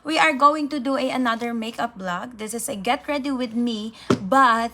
we are going to do another makeup vlog. This is a get ready with me, but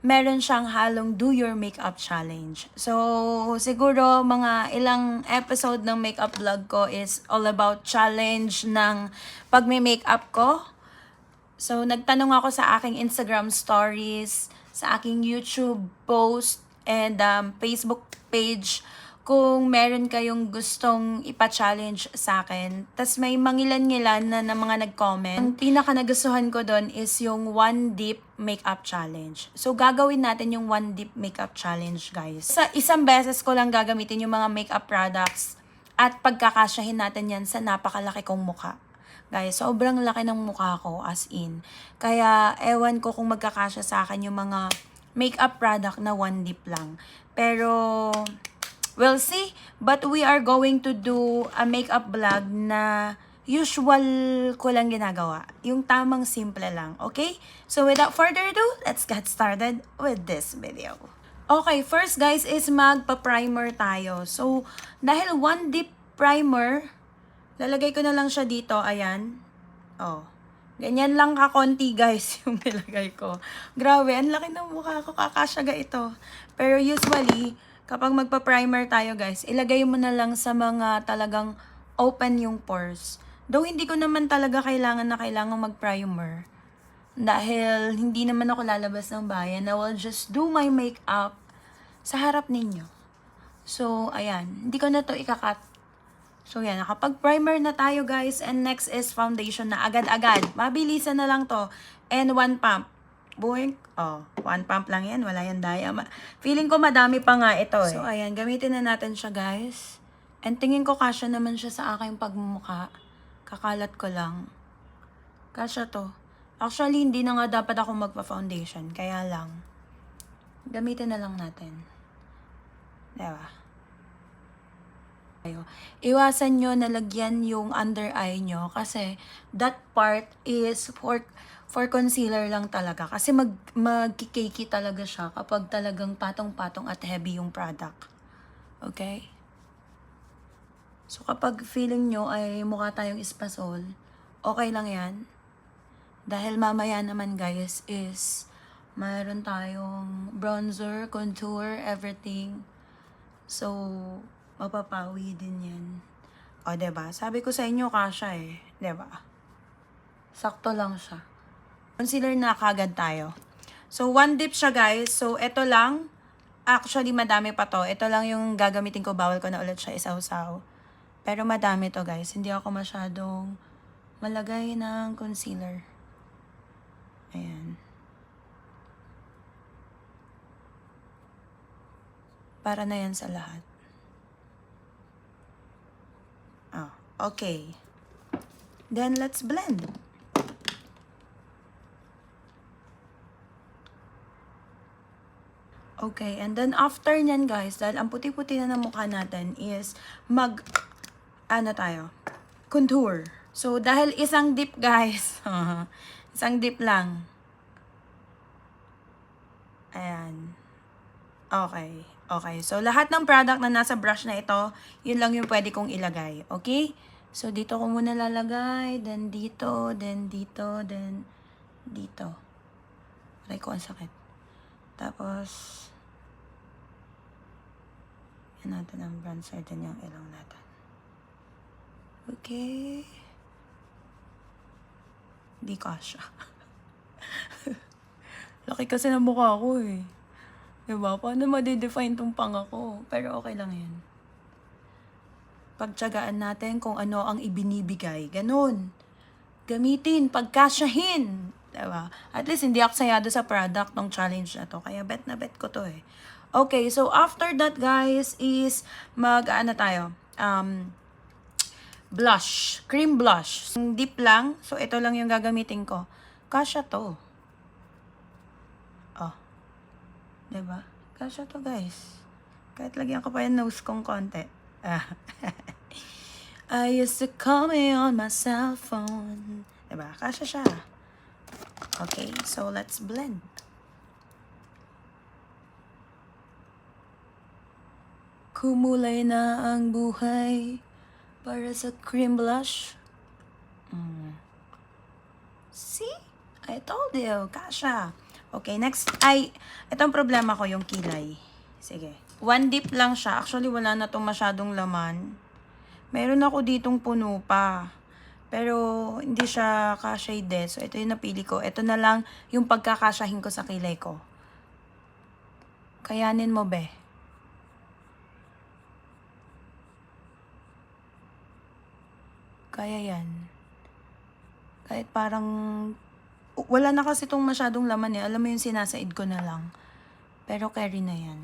meron siyang halong do your makeup challenge. So, siguro mga ilang episode ng makeup vlog ko is all about challenge ng pagme-makeup ko. So, nagtanong ako sa aking Instagram stories, sa aking YouTube post, and Facebook page kung meron kayong gustong ipa-challenge sa akin. Tas may mangilan-ngilan na mga nag-comment. Ang pinaka nagustuhan ko doon is yung one deep makeup challenge. So, gagawin natin yung one deep makeup challenge, guys. Sa isang beses ko lang gagamitin yung mga makeup products at pagkakasyahin natin yan sa napakalaki kong mukha. Guys, sobrang laki ng mukha ko, as in. Kaya, ewan ko kung magkakasya sa akin yung mga makeup product na one dip lang. Pero, we'll see. But we are going to do a makeup vlog na usual ko lang ginagawa. Yung tamang simple lang, okay? So, without further ado, let's get started with this video. Okay, first guys is magpa-primer tayo. So, dahil one dip primer, lalagay ko na lang siya dito, ayan. Oh. Ganyan lang kakonti guys yung nilagay ko. Grabe, ang laki ng mukha ko, kakasyaga ito. Pero usually, kapag magpa-primer tayo guys, ilagay mo na lang sa mga talagang open yung pores. Though hindi ko naman talaga kailangan mag-primer. Dahil hindi naman ako lalabas ng bayan. I will just do my makeup sa harap ninyo. So, ayan. Hindi ko na to ikakat. So, yan. Nakapag-primer na tayo, guys. And next is foundation na agad-agad. Mabilisan na lang to. And one pump. Boink. Oh, one pump lang yan. Wala yan daya. Feeling ko madami pa nga ito eh. So, ayan. Gamitin na natin siya, guys. And tingin ko kasya naman siya sa aking pagmumukha. Kakalat ko lang. Kasya to. Actually, hindi na nga dapat ako magpa-foundation. Kaya lang. Gamitin na lang natin. Diba? Iwasan nyo na lagyan yung under eye nyo kasi that part is for concealer lang talaga. Kasi magkikakey talaga siya kapag talagang patong-patong at heavy yung product. Okay? So kapag feeling nyo ay mukha tayong espasol, okay lang yan. Dahil mamaya naman guys is mayroon tayong bronzer, contour, everything. So, mapapawi din yan. O, diba? Sabi ko sa inyo, kasya eh. Diba? Sakto lang siya. Concealer na kagad tayo. So, one dip siya, guys. So, ito lang. Actually, madami pa to. Ito lang yung gagamitin ko. Bawal ko na ulit siya isaw-saw. Pero madami to, guys. Hindi ako masyadong malagay ng concealer. Ayan. Para na yan sa lahat. Okay. Then, let's blend. Okay, and then after nyan guys, dahil ang puti-puti na ng mukha natin is contour. So, dahil isang dip guys, isang dip lang. Ayan. Okay. Okay, so lahat ng product na nasa brush na ito, yun lang yung pwede kong ilagay. Okay? So, dito ko muna lalagay, then dito, then dito, then dito. Aray ko, ang sakit. Tapos, yan natin ang bronzer, then yung ilong natin. Okay. Di kasya. Laki kasi ng mukha ko eh. Diba? Paano ma-define tong panga ko? Pero okay lang yan. Pagtsagaan natin kung ano ang ibinibigay. Ganun. Gamitin. Pagkasyahin. Diba? At least hindi ako sayado sa product ng challenge na to. Kaya bet na bet ko to eh. Okay, so after that guys is tayo? Blush. Cream blush. Deep lang. So ito lang yung gagamitin ko. Kasya to. Oh. Diba? Kasya to guys. Kahit lagyan ko pa yung nose kong konti. I used to call me on my cell phone. Diba? Kasya siya. Okay, so let's blend. Kumulay na ang buhay para sa cream blush. See? I told you. Kasha. Okay, next. Ay, itong problema ko yung kilay. Sige. One dip lang siya. Actually, wala na tong masyadong laman. Meron ako ditong puno pa. Pero, hindi siya ka-shade. So, ito yung napili ko. Ito na lang yung pagkakasyahin ko sa kilay ko. Kayanin mo, be. Kaya yan. Kahit parang wala na kasi itong masyadong laman eh. Alam mo yung sinasaid ko na lang. Pero carry na yan.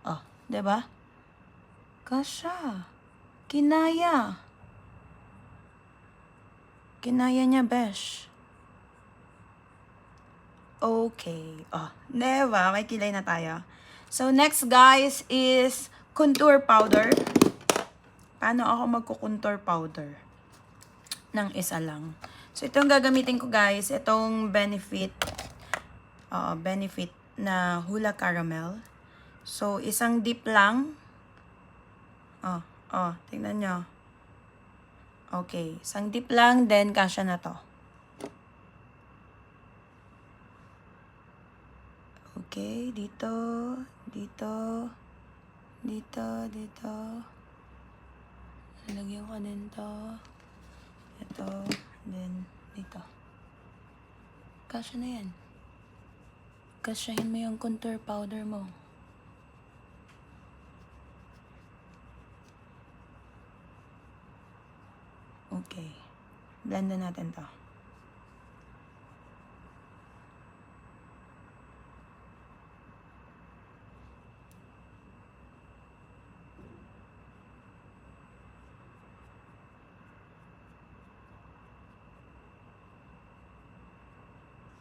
Oh, 'di ba? Kasha. Kinaya. Kinaya niya, besh. Okay. Oh, diba? May kilay na tayo. So, next guys is contour powder. Paano ako magko-contour powder? Ng isa lang. So, itong gagamitin ko guys, itong Benefit na Hula Caramel. So, isang dip lang. Tingnan nyo. Okay, isang dip lang, then kasya na to. Okay, dito, dito, dito, dito. Lalagyan ko din to. Ito, then dito. Kasya na yan. Kasyahin mo yung contour powder mo. Okay. Blend na natin to.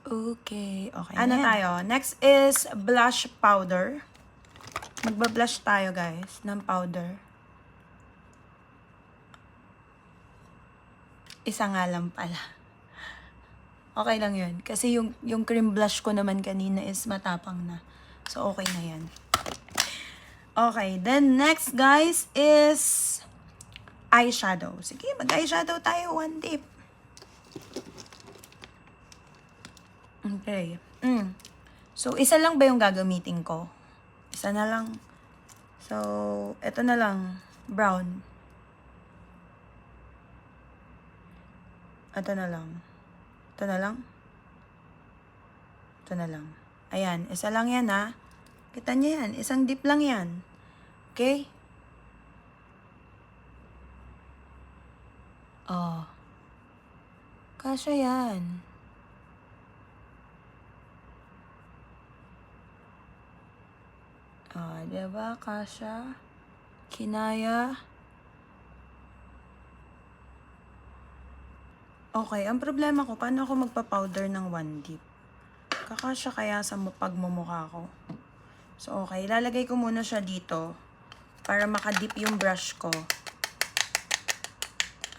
Okay. Okay. Ano tayo? Next is blush powder. Magba-blush tayo, guys, ng powder. Isa nga lang pala. Okay lang yun. Kasi yung cream blush ko naman kanina is matapang na. So, okay na yan. Okay. Then, next, guys, is eyeshadow. Sige, mag-eyeshadow tayo. One dip. Okay. So, isa lang ba yung gagamitin ko? Isa na lang. So, ito na lang. Brown. Ito na lang. Ito na lang. Ito na lang. Ayan. Isa lang yan, ha. Kita niyo yan. Isang dip lang yan. Okay? Oh. Kasya yan. Diba? Kasya. Kinaya. Okay, ang problema ko, paano ako magpa-powder ng one dip? Kakasya kaya sa pagmumukha ko. So, okay. Ilalagay ko muna siya dito para makadip yung brush ko.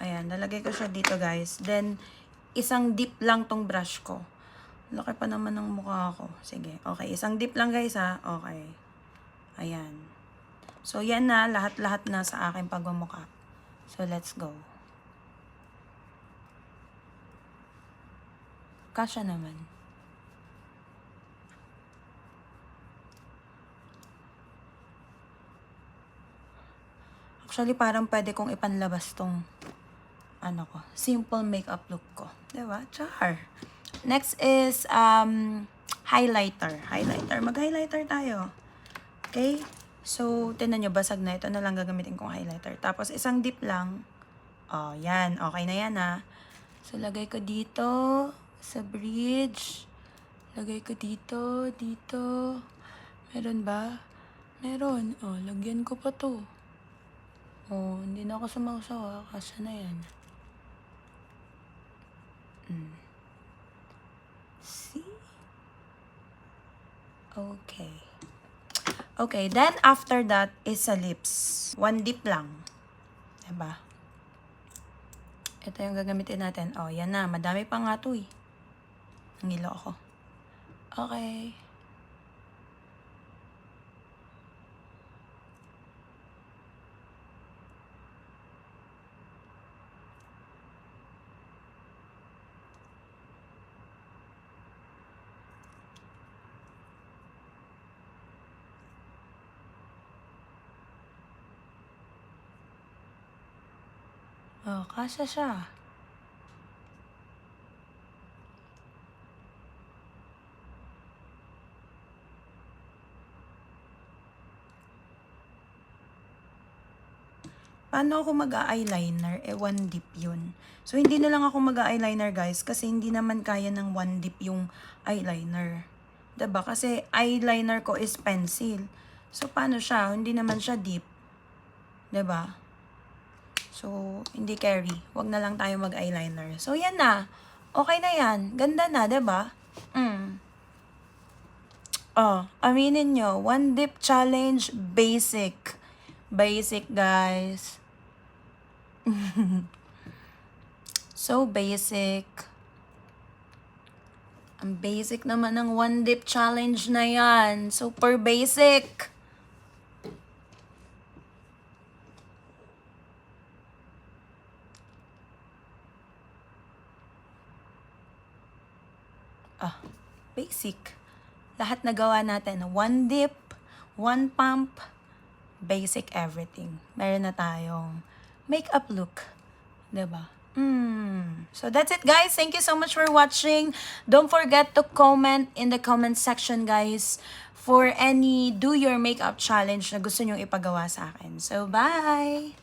Ayan, lalagay ko siya dito, guys. Then, isang dip lang tong brush ko. Laki pa naman ng mukha ko. Sige, okay. Isang dip lang, guys, ha? Okay. Ayan. So, yan na. Lahat-lahat na sa aking pagmumukha. So, let's go. Kasya naman. Actually, parang pwede kong ipanlabas tong simple makeup look ko. Diba? Char. Next is highlighter. Mag-highlighter tayo. Okay? So, tinan nyo, basag na. Ito na lang gagamitin kong highlighter. Tapos, isang dip lang. Oh, yan. Okay na yan, ha. So, lagay ko dito sa bridge. Lagay ko dito, dito. Meron ba? Meron. Oh, lagyan ko pa to. Oh, hindi na ako sumasawa. Kasya na yan. See? Okay. Okay, then after that is sa lips. One dip lang. Diba? Ito yung gagamitin natin. Oh, yan na. Madami pa nga to eh. Nangilo ako. Okay. Oh, kasya siya. Paano ako mag-eyeliner? One dip yun. So, hindi na lang ako mag-eyeliner, guys, kasi hindi naman kaya ng one dip yung eyeliner. 'Di ba? Kasi eyeliner ko is pencil. So, paano siya? Hindi naman siya dip. 'Di ba? So, hindi carry. Wag na lang tayo mag-eyeliner. So, yan na. Okay na yan. Ganda na, 'di ba? Oh, aminin nyo. One dip challenge, basic. Basic, guys. So basic. Ang basic naman ng one dip challenge na yan. Super basic. Basic. Lahat nagawa natin. One dip, one pump, basic everything. Meron na tayong makeup look. 'Di ba? So that's it, guys. Thank you so much for watching. Don't forget to comment in the comment section, guys, for any do your makeup challenge na gusto nyong ipagawa sa akin. So bye!